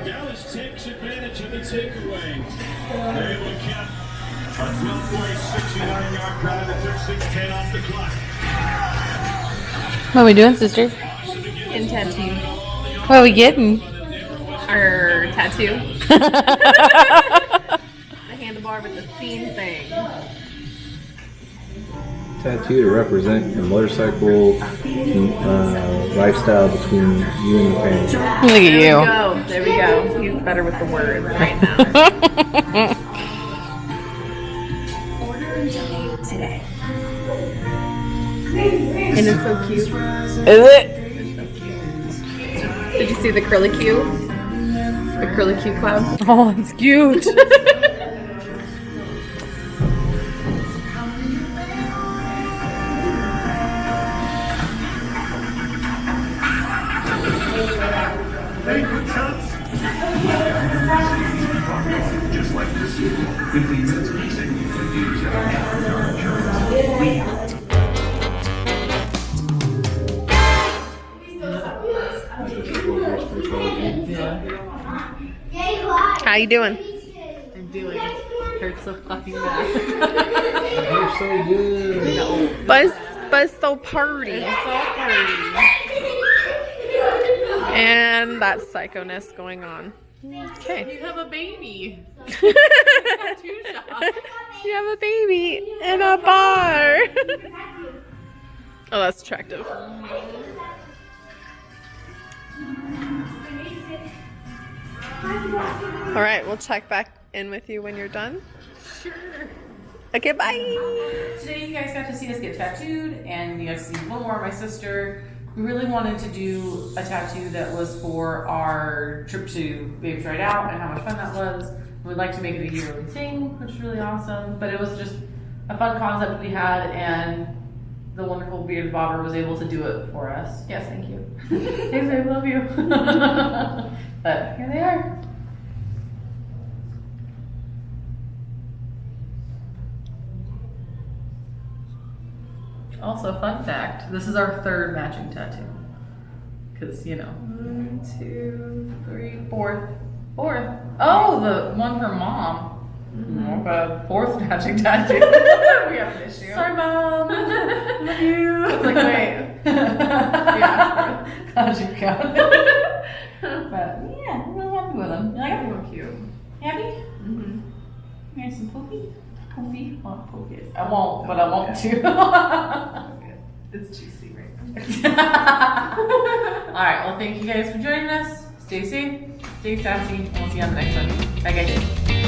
Dallas takes advantage of the takeaway. They will count a 12-play, 69-yard drive that took 6:10 off the clock. What are we doing, sister? In tattoo. What are we getting? Our tattoo. The handlebar with the scene thing. Tattoo to represent the motorcycle lifestyle between you and the family. Look at you. There we go. He's better with the words right now. Order and delete today. And it's so cute. Is it? Did you see the curly Q? The curly Q cloud? Oh, it's cute. Hey, good shots. Just like this. 15 minutes per second. How you doing? I'm doing. Hurts so fucking bad. You're so good. Buzz so party. And that psychoness going on. Okay. You have a baby. You have a baby in a bar. Oh, that's attractive. All right, we'll check back in with you when you're done. Sure. Okay, bye. Today you guys got to see us get tattooed, and you guys see one more of my sister. We really wanted to do a tattoo that was for our trip to Babes Ride Out and how much fun that was. We'd like to make it a yearly thing, which is really awesome. But it was just a fun concept we had, and the wonderful bearded bobber was able to do it for us. Yes, thank you. Thanks, I love you. But here they are. Also, fun fact, this is our third matching tattoo. Because, you know. 1, 2, 3, fourth. Oh, the one for mom. Okay. Fourth matching tattoo. We have an issue. Sorry, Mom. Love you. It's like, wait. Yeah. Glad you count. But, yeah, I'm really happy with them. I got them cute. Happy? Mm-hmm. You want some poofy? Poofy? I'll poke it. I won't, but I want to. It's juicy right Alright, well, thank you guys for joining us. Stay safe, stay sassy, and we'll see you on the next one. Bye, guys.